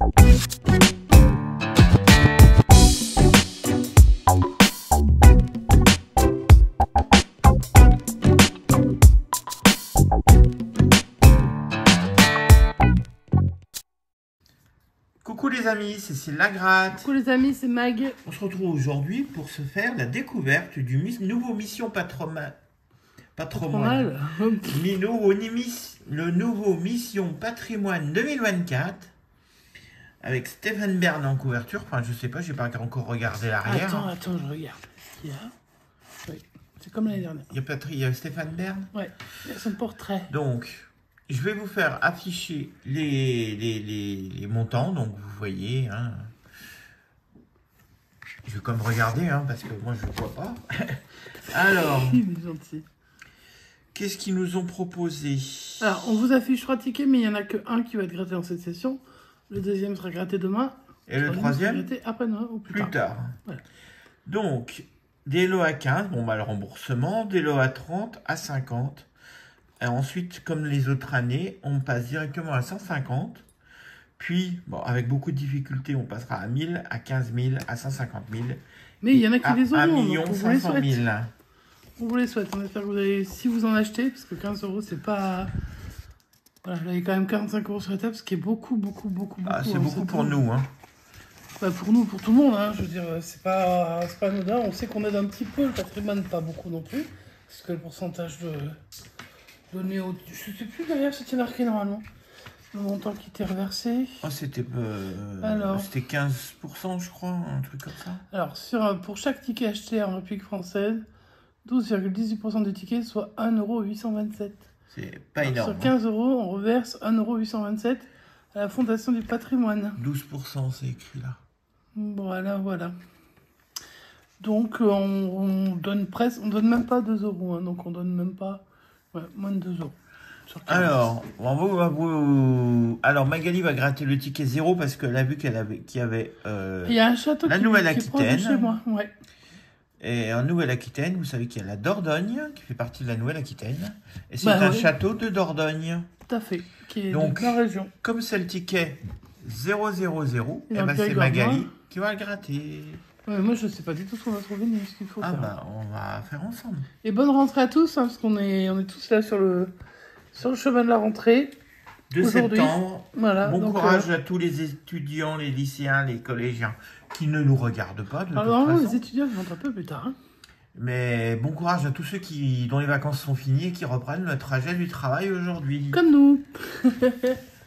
Coucou les amis, c'est Cécile Lagratte. Coucou les amis, c'est Mag. On se retrouve aujourd'hui pour se faire la découverte du nouveau Mission Patrimoine. Le nouveau Mission Patrimoine 2024 avec Stéphane Bern en couverture. Enfin, je sais pas, j'ai pas encore regardé l'arrière. Attends, je regarde. Il y a... Oui, c'est comme l'année dernière. Il y a Stéphane Bern. Ouais, il y a son portrait. Donc, je vais vous faire afficher les montants. Donc, vous voyez, hein. Je vais comme regarder, hein, parce que moi, je ne vois pas. Alors, qu'est-ce qu'ils nous ont proposé? Alors, on vous affiche 3 tickets, mais il n'y en a qu'un qui va être gratté dans cette session. Le deuxième sera gratté demain. Et le troisième gratté après-demain ou plus tard. Voilà. Donc, des lots à 15, bon, bah, le remboursement. Des lots à 30, à 50. Et ensuite, comme les autres années, on passe directement à 150. Puis, bon, avec beaucoup de difficultés, on passera à 1000, à 15 000, à 150 000. Mais il y en a qui les auront. 1 million 500 000. On vous les souhaite. On espère que vous allez, si vous en achetez, parce que 15 €, c'est pas... Voilà, vous avez quand même 45 € sur la table, ce qui est beaucoup. Ah, c'est beaucoup pour nous, hein. Bah pour nous, pour tout le monde, hein. Je veux dire, c'est pas anodin. On sait qu'on aide un petit peu le patrimoine, pas beaucoup non plus. Parce que le pourcentage de donné au... Je sais plus d'ailleurs, c'était marqué normalement. Le montant qui était reversé. Oh, c'était 15%, je crois, un truc comme ça. Alors, pour chaque ticket acheté en République française, 12,18% des tickets, soit 1,827 €. C'est pas énorme. Sur 15 €, on reverse 1,827 € à la Fondation du patrimoine. 12%, c'est écrit là. Voilà. Donc, on donne même pas 2 €. Hein, donc, on donne même pas moins de 2 €. Alors, alors, Magali va gratter le ticket 0 parce qu'elle a vu qu'il y avait il y a un château la Nouvelle-Aquitaine. Chez moi, ouais. Et en Nouvelle-Aquitaine, vous savez qu'il y a la Dordogne qui fait partie de la Nouvelle-Aquitaine. Et c'est un château de Dordogne. Tout à fait, qui est donc, de la région. Comme c'est le ticket 000, c'est Magali qui va le gratter. Ouais, moi, je sais pas du tout ce qu'on va trouver ni ce qu'il faut faire. Bah, on va faire ensemble. Et bonne rentrée à tous, hein, parce qu'on est tous là sur le chemin de la rentrée. De septembre. Voilà, bon courage à tous les étudiants, les lycéens, les collégiens qui ne nous regardent pas. Alors, les étudiants vont un peu plus tard. Hein. Mais bon courage à tous ceux dont les vacances sont finies et qui reprennent le trajet du travail aujourd'hui. Comme nous.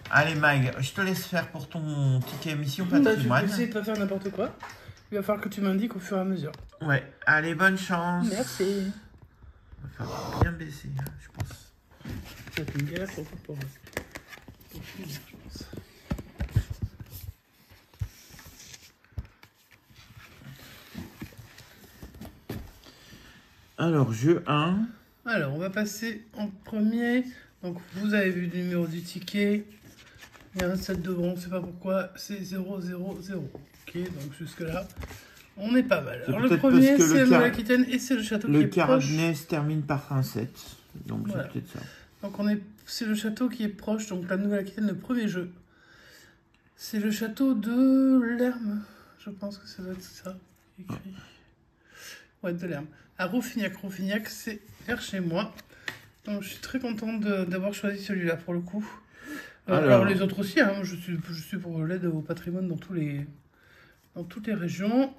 Allez, Mag, je te laisse faire pour ton ticket émission patrimoine. Je vais essayer de pas faire n'importe quoi. Il va falloir que tu m'indiques au fur et à mesure. Ouais, allez, bonne chance. Merci. Il va falloir bien baisser, je pense. Ça va être une galère pour finir, je pense. Alors, jeu 1. Alors, on va passer en premier. Donc, vous avez vu le numéro du ticket. Il y a un 7 devant, on ne sait pas pourquoi. C'est 0, 0, 0. Ok, donc jusque-là, on est pas mal. Alors, le premier, c'est Nouvelle-Aquitaine et c'est le château qui est proche. Le carnet se termine par un 7. Donc, voilà. C'est peut-être ça. Donc, c'est le château qui est proche. Donc, la Nouvelle-Aquitaine, le premier jeu. C'est le château de Lerme. Je pense que ça doit être ça. Écrit. Ouais, de Lerme. À Rouffignac. Rouffignac, c'est vers chez moi. Donc, je suis très contente d'avoir choisi celui-là pour le coup. Alors, les autres aussi, hein. Je suis pour l'aide au patrimoine dans toutes les régions.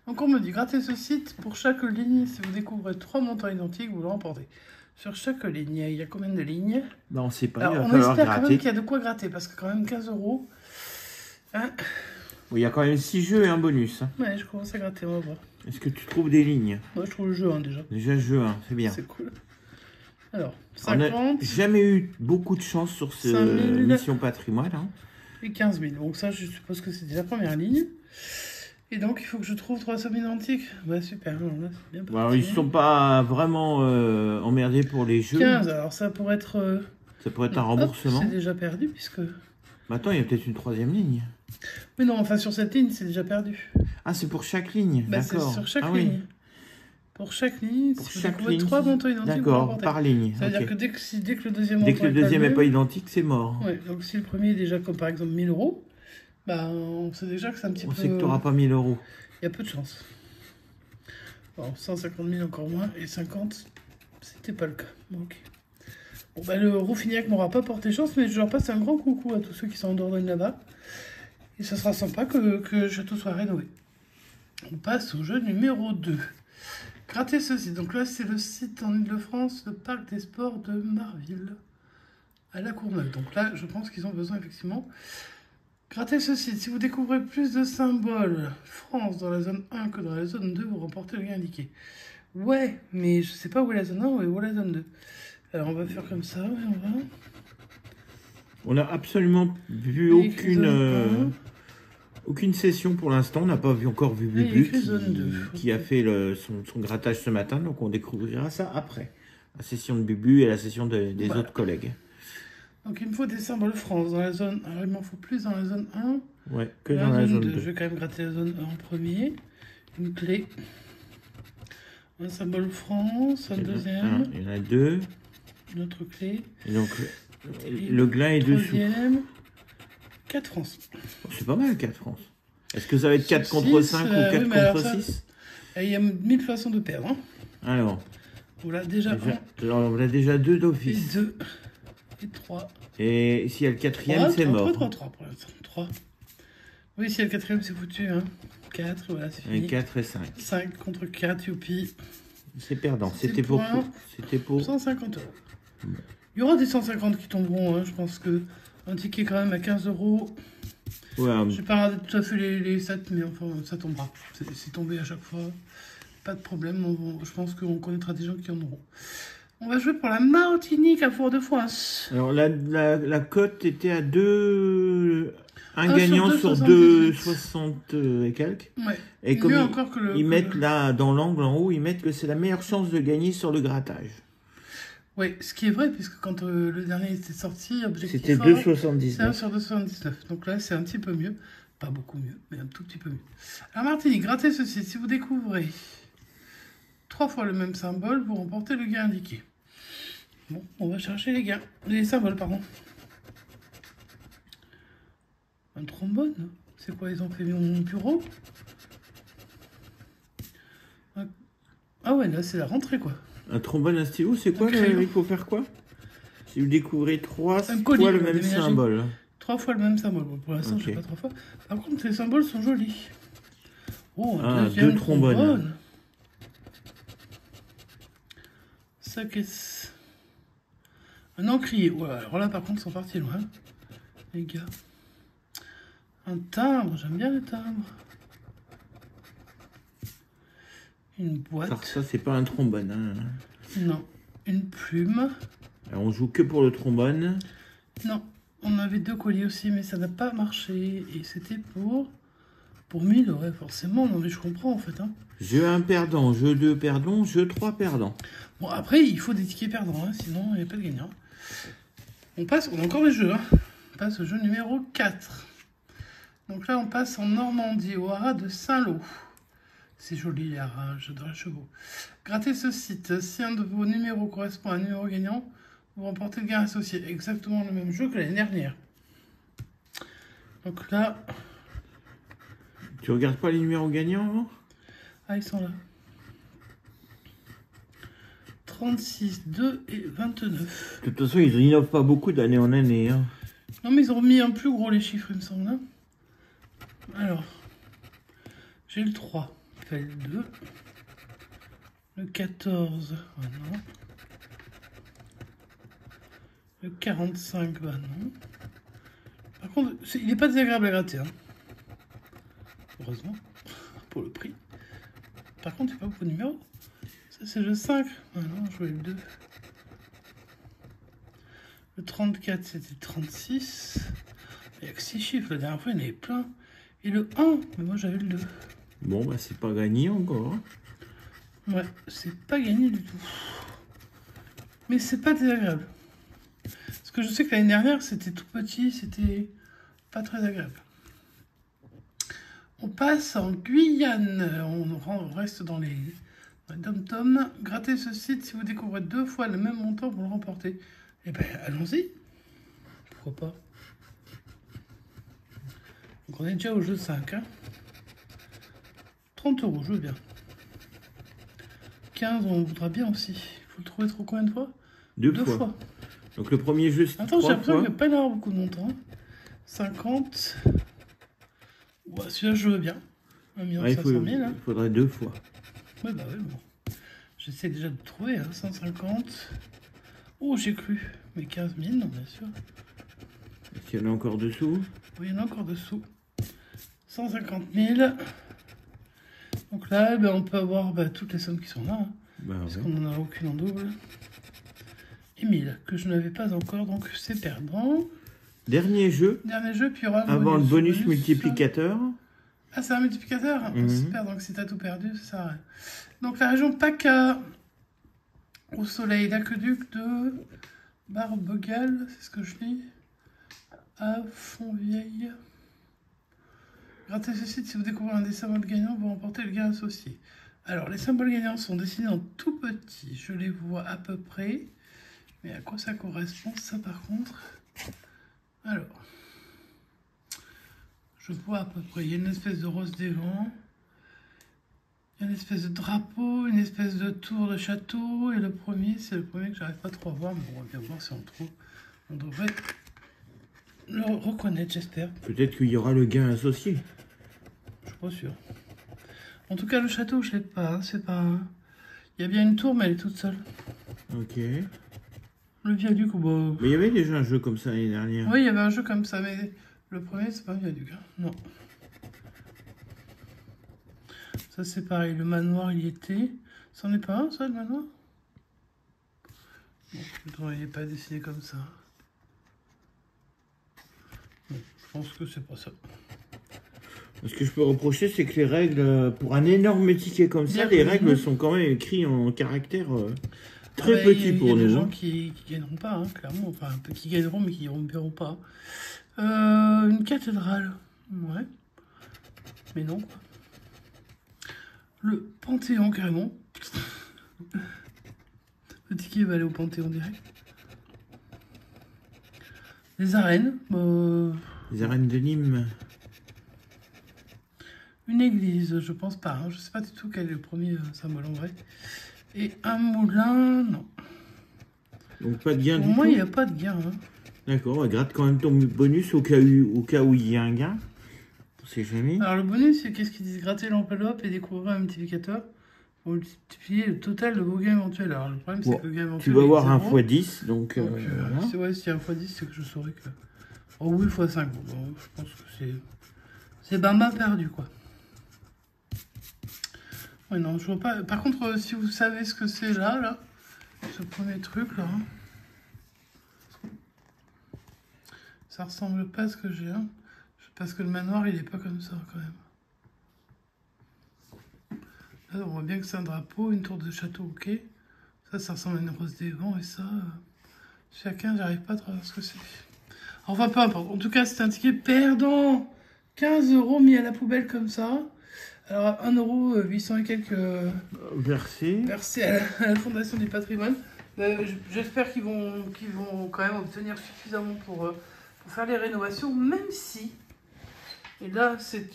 Donc, on me dit, grattez ce site pour chaque ligne. Si vous découvrez 3 montants identiques, vous le remportez. Sur chaque ligne, il y a combien de lignes? On ne sait pas. Alors, on espère quand même qu'il y a de quoi gratter, parce que quand même 15 €. Hein, oui, il y a quand même 6 jeux et un bonus. Hein. Ouais, je commence à gratter, on va voir. Est-ce que tu trouves des lignes? Moi, je trouve le jeu 1 déjà. Déjà, le jeu 1, c'est bien. C'est cool. Alors, 50. On n'a jamais eu beaucoup de chance sur cette mission patrimoine. Hein. Et 15 000. Donc ça, je suppose que c'était la première ligne. Et donc, il faut que je trouve 3 sommes identiques. Bah, super. Alors là, c'est bien parti. Alors, ils ne sont pas vraiment emmerdés pour les jeux. 15, alors ça pourrait être... ça pourrait être un remboursement. C'est déjà perdu, puisque... Maintenant, il y a peut-être une 3e ligne. Mais non, enfin, sur cette ligne, c'est déjà perdu. Ah, c'est pour chaque ligne. Bah, d'accord. C'est sur chaque ligne. Pour chaque ligne, Pour si vous chaque découvrez ligne. 3 montants identiques, vous D'accord, remportez. par ligne. Ça veut Ok. dire que dès que le deuxième Dès que montant le deuxième est n'est pas pas le même, identique, c'est mort. ouais, donc si le premier est déjà comme par exemple 1000 euros, bah, on sait déjà que c'est un petit On peu... sait que tu n'auras pas 1000 euros. Il y a peu de chance. Bon, 150 000 encore moins, et 50, c'était pas le cas. Ok. Bon, bah, le Rouffignac m'aura pas porté chance, mais je leur passe un grand coucou à tous ceux qui sont en Dordogne là-bas. Et ça sera sympa que le château soit rénové. On passe au jeu numéro 2. Gratter ceci. Donc là, c'est le site en Ile-de-France, le parc des sports de Marville, à La Courneuve. Donc là, je pense qu'ils ont besoin effectivement. Gratter ce site. Si vous découvrez plus de symboles France dans la zone 1 que dans la zone 2, vous remportez le gain indiqué. Ouais, mais je sais pas où est la zone 1 ou où est la zone 2. Alors on va faire comme ça, et on va... On n'a absolument vu Il y a écrit zone aucune session pour l'instant. On n'a pas encore vu il y a Bubu écrit zone 2. qui a fait son grattage ce matin. Donc on découvrira ça après. La session de Bubu et la session des Voilà. autres collègues. Donc il me faut des symboles France dans la zone... Alors il m'en faut plus dans la zone 1. Ouais, que dans la zone 2. Je vais quand même gratter la zone 1 en premier. Une clé. Un symbole France, un deuxième. Il y en a 2. Une autre clé. Et donc le glin est dessous. Troisième. 4 France. C'est pas mal 4 France. Est-ce que ça va être 4 Six, contre 5 ou 4 oui, mais alors contre ça- 6? Et il y a 1000 façons de perdre. Hein. Alors, Voilà, déjà 1 alors, on a déjà 2 et d'office. 2 et 3. Et s'il y a le quatrième, c'est mort. 3 pour l'instant. 3. Oui, si il y a le quatrième, c'est foutu. Hein. 4, voilà, c'est Et fini. 4 et 5. 5 contre 4, youpi. C'est perdant. C'est C'était pour... point. C'était pour... 150 euros. Il y aura des 150 qui tomberont. Hein. Je pense que un ticket quand même à 15 euros. Ouais, Je vais pas regarder tout à fait les stats, mais enfin, ça tombera. C'est tombé à chaque fois. Pas de problème. Je pense qu'on connaîtra des gens qui en auront. On va jouer pour la Martinique à Fort-de-France. alors la cote était à 2... Un sur gagnant 2,78. sur 2,60 et quelques. Ouais. Et comme Mieux encore que le... ils que mettent le- là, dans l'angle en haut, ils mettent que c'est la meilleure chance de gagner sur le grattage. Ouais, ce qui est vrai, puisque quand le dernier était sorti, objectif C'était fort, c'est 1 2,79. sur 279. Donc là, c'est un petit peu mieux. Pas beaucoup mieux, mais un tout petit peu mieux. La Martinique, grattez ceci. Si vous découvrez 3 fois le même symbole, vous remportez le gain indiqué. Bon, on va chercher les gains. Les symboles, pardon. Un trombone. C'est quoi, ils ont fait mon bureau? Ah ouais, là, c'est la rentrée, quoi. Un trombone, un stylo, c'est quoi? Un crayon. Il faut faire quoi? Si vous découvrez 3 Un colis, fois le on va même déménager. symbole. 3 fois le même symbole. Bon, pour l'instant, je Ok. sais pas 3 fois. Par contre, les symboles sont jolis. Oh, Ah, un deuxième deux trombones. trombone. Ça, qu'est-ce... Un encrier. Ouais, alors là, par contre, ils sont partis loin. Les gars. Un timbre. J'aime bien les timbres. Une boîte. Alors ça, c'est pas un trombone. Hein. Non. Une plume. Alors, on joue que pour le trombone. Non. On avait 2 colliers aussi, mais ça n'a pas marché. Et c'était pour 1000, ouais, forcément. Non, mais je comprends, en fait. Hein. Jeu 1 perdant, jeu 2 perdant, jeu 3 perdant. Bon, après, il faut des tickets perdants, hein, sinon il n'y a pas de gagnant. On passe, on a encore les jeux. Hein. On passe au jeu numéro 4. Donc là, on passe en Normandie, au haras de Saint-Lô. C'est joli, les haras, j'adore les chevaux. Grattez ce site. Si un de vos numéros correspond à un numéro gagnant, vous remportez le gain associé. Exactement le même jeu que l'année dernière. Donc là... Tu regardes pas les numéros gagnants avant? Ah, ils sont là. 36, 2 et 29. De toute façon, ils n'innovent pas beaucoup d'année en année. Hein. Non, mais ils ont remis un plus gros, les chiffres, il me semble. Hein. Alors, j'ai le 3, il fallait le 2. Le 14, bah non. Le 45, bah non. Par contre, il n'est pas désagréable à gratter. Hein. Heureusement, pour le prix. Par contre, il n'y a pas beaucoup de numéros. Ça, c'est le 5. Ah non, je voulais le 2. Le 34, c'était 36. Il n'y a que 6 chiffres. La dernière fois, il y en avait plein. Et le 1, mais moi, j'avais le 2. Bon, bah, c'est pas gagné encore. Hein. Ouais, c'est pas gagné du tout. Mais c'est pas désagréable. Parce que je sais que l'année dernière, c'était tout petit, c'était pas très agréable. On passe en Guyane. On reste dans les Dom Tom, grattez ce site si vous découvrez 2 fois le même montant pour le remporter. Eh ben, allons-y. Pourquoi pas. Donc on est déjà au jeu 5. Hein. 30 €, je veux bien. 15, on voudra bien aussi. Il faut le trouver trop combien de fois? 2 fois. Donc le premier jeu, c'est 3 fois. Attends, j'ai l'impression qu'il n'y a pas d'avoir beaucoup de montants. 50. Ouais, celui-là, je veux bien. 1 500 000. Hein. Il faudrait 2 fois. Ouais, bah ouais, bon. J'essaie déjà de trouver. Hein. 150. Oh, j'ai cru. Mais 15 000, non, bien sûr. Est-ce qu'il y en a encore dessous? Oui, il y en a encore dessous. 150 000. Donc là, ben, on peut avoir toutes les sommes qui sont là. Hein, bah, parce ouais. qu'on n'en a aucune en double. Et 1000, que je n'avais pas encore, donc c'est perdant. Dernier jeu. Dernier jeu, puis il y aura avant le bonus multiplicateur. Ah, c'est un multiplicateur. Mhm. Super, donc si t'as tout perdu, ça sert à rien. Donc la région PACA, au soleil, l'aqueduc de Barbegal, c'est ce que je lis, à Fontvieille. Grattez ce site si vous découvrez un des symboles gagnants, vous remportez le gain associé. Alors, les symboles gagnants sont dessinés en tout petit, je les vois à peu près. Mais à quoi ça correspond, ça par contre? Alors, je vois à peu près, il y a une espèce de rose des vents, il y a une espèce de drapeau, une espèce de tour de château, et le premier, c'est le premier que j'arrive pas trop à voir, mais on va bien voir si on trouve. On devrait le reconnaître, j'espère. Peut-être qu'il y aura le gain associé. Je suis pas sûr. En tout cas, le château, je l'ai pas, hein, c'est pas... Il y a bien une tour, mais elle est toute seule. Ok. Le viaduc, bah... Mais il y avait déjà un jeu comme ça l'année dernière. Oui, il y avait un jeu comme ça, mais le premier, c'est pas un viaduc. Hein. Non. Ça, c'est pareil. Le manoir, il y était. C'en est pas un, ça, le manoir? Bon, il n'est pas dessiné comme ça. Non, je pense que c'est pas ça. Ce que je peux reprocher, c'est que les règles, pour un énorme ticket comme ça, les règles sont quand même écrites en caractère très petit pour nous. Il y a des gens qui gagneront pas, hein, clairement. Enfin, qui gagneront, mais qui ne paieront pas. Une cathédrale. Ouais. Mais non, quoi. Le Panthéon, carrément. Le ticket va aller au Panthéon direct. Les arènes. Les arènes de Nîmes. Une église, je pense pas. Hein. Je sais pas du tout quel est le premier symbole en vrai. Et un moulin, non. Donc pas de gain du tout. Pour moi, il n'y a pas de gain. Hein. D'accord, gratte quand même ton bonus au cas où il y a un gain. On sait jamais. Alors le bonus, c'est qu'est-ce qu'ils disent? Gratter l'enveloppe et découvrir un multiplicateur pour multiplier le total de vos gains éventuels. Alors le problème, c'est que le gain éventuel. Tu vas avoir un x10. x10, donc voilà. Ouais, s'il y a un x10, c'est que je saurais que... Oh oui, x5. Bon, je pense que c'est bamba perdu, quoi. Ouais, non, je vois pas. Par contre, si vous savez ce que c'est là, ce premier truc là, ça ressemble pas à ce que j'ai. Hein. Parce que le manoir, il est pas comme ça quand même. Là, on voit bien que c'est un drapeau, une tour de château, ok. Ça ressemble à une rose des vents et ça, chacun, j'arrive pas à voir ce que c'est. Enfin, peu importe. En tout cas, c'est un ticket perdant. 15 € mis à la poubelle comme ça. Alors, 1,8 € et quelques versé à la Fondation du patrimoine. J'espère qu'ils vont quand même obtenir suffisamment pour faire les rénovations, même si, et là c'est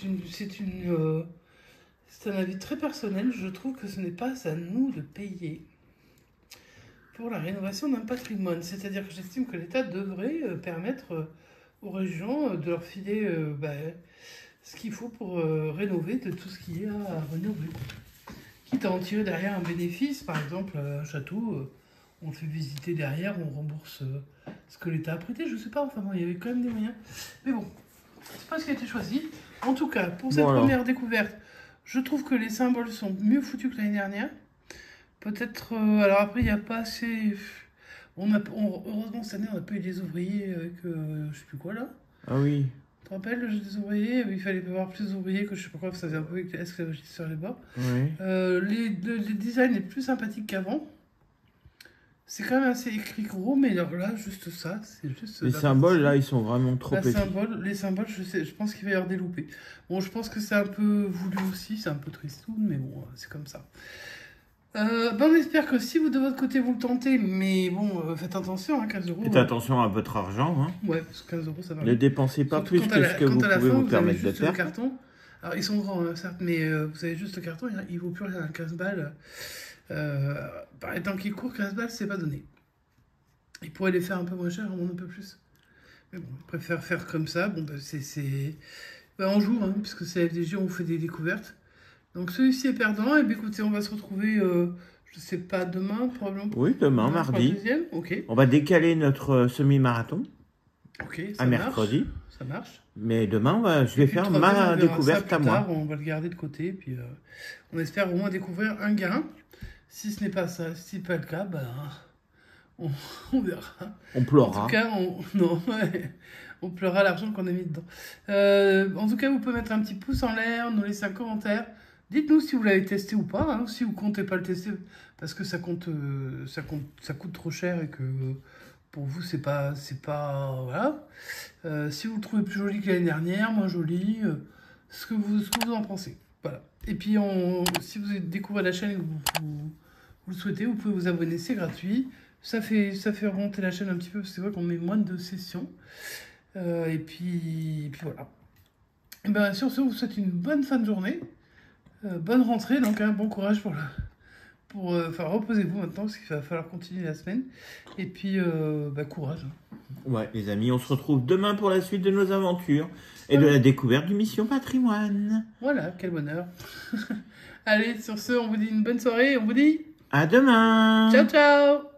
un avis très personnel, je trouve que ce n'est pas à nous de payer pour la rénovation d'un patrimoine. C'est-à-dire que j'estime que l'État devrait permettre aux régions de leur filer ce qu'il faut pour rénover de tout ce qu'il y a à rénover. Quitte à en tirer derrière un bénéfice, par exemple un château, on le fait visiter derrière, on rembourse ce que l'État a prêté, je sais pas, enfin bon, il y avait quand même des moyens. Mais bon, c'est pas ce qui a été choisi. En tout cas, pour cette première découverte, je trouve que les symboles sont mieux foutus que l'année dernière. Peut-être, alors après, il n'y a pas assez... heureusement, cette année, on n'a pas eu des ouvriers avec, je sais plus quoi là. Ah oui. Tu te rappelles, le jeu des ouvriers? Il fallait avoir plus d'ouvriers que je sais pas quoi, ça faisait un peu esclavagisme sur les bords. Oui. Le design est plus sympathique qu'avant. C'est quand même assez écrit gros, mais alors là, juste ça, c'est juste... Les symboles, là, ils sont vraiment trop petits. Les symboles, je pense qu'il va y avoir des loupés. Bon, je pense que c'est un peu voulu aussi, c'est un peu tristoun, mais bon, c'est comme ça. On espère que si vous de votre côté vous le tentez, mais bon, faites attention, hein, 15 euros. Faites attention à votre argent. Hein. Ouais, parce que 15 euros ça va. Ne dépensez pas Surtout plus quand que ce que vous quand à la pouvez fin, vous avez permettre de juste le faire. carton. Alors ils sont grands, hein, certes, mais vous avez juste le carton, il vaut plus rien, 15 balles. Par les temps qui courent, 15 balles, c'est pas donné. Ils pourraient les faire un peu moins cher, un peu plus. Mais bon, je préfère faire comme ça. Bon, on joue, hein, puisque c'est FDJ, on fait des découvertes. Donc celui-ci est perdant. Et bien écoutez, on va se retrouver, je sais pas, demain, probablement. Oui, demain, mardi. Deuxième. Ok. On va décaler notre semi-marathon Ok, à mercredi. Ça marche. Mais demain, je vais faire ma découverte à moi. On va le garder de côté. Puis on espère au moins découvrir un gain. Si ce n'est pas ça, si pas le cas, ben, on verra. On pleurera. En tout cas, on pleurera l'argent qu'on a mis dedans. En tout cas, vous pouvez mettre un petit pouce en l'air, nous laisser un commentaire. Dites-nous si vous l'avez testé ou pas, hein, si vous comptez pas le tester parce que ça coûte trop cher et que pour vous c'est pas voilà. Si vous le trouvez plus joli que l'année dernière, moins joli, ce que vous en pensez. Voilà. Et puis si vous découvrez la chaîne et que vous le souhaitez, vous pouvez vous abonner, c'est gratuit. Ça fait remonter la chaîne un petit peu, parce que c'est vrai qu'on met moins de sessions. Et puis voilà. Et ben, sur ce, on vous souhaite une bonne fin de journée. Bonne rentrée, donc un bon courage enfin, reposez-vous maintenant, parce qu'il va falloir continuer la semaine. Et puis, courage. Ouais, les amis, on se retrouve demain pour la suite de nos aventures et de la découverte du Mission Patrimoine. Voilà, quel bonheur. Allez, sur ce, on vous dit une bonne soirée, on vous dit... À demain. Ciao, ciao.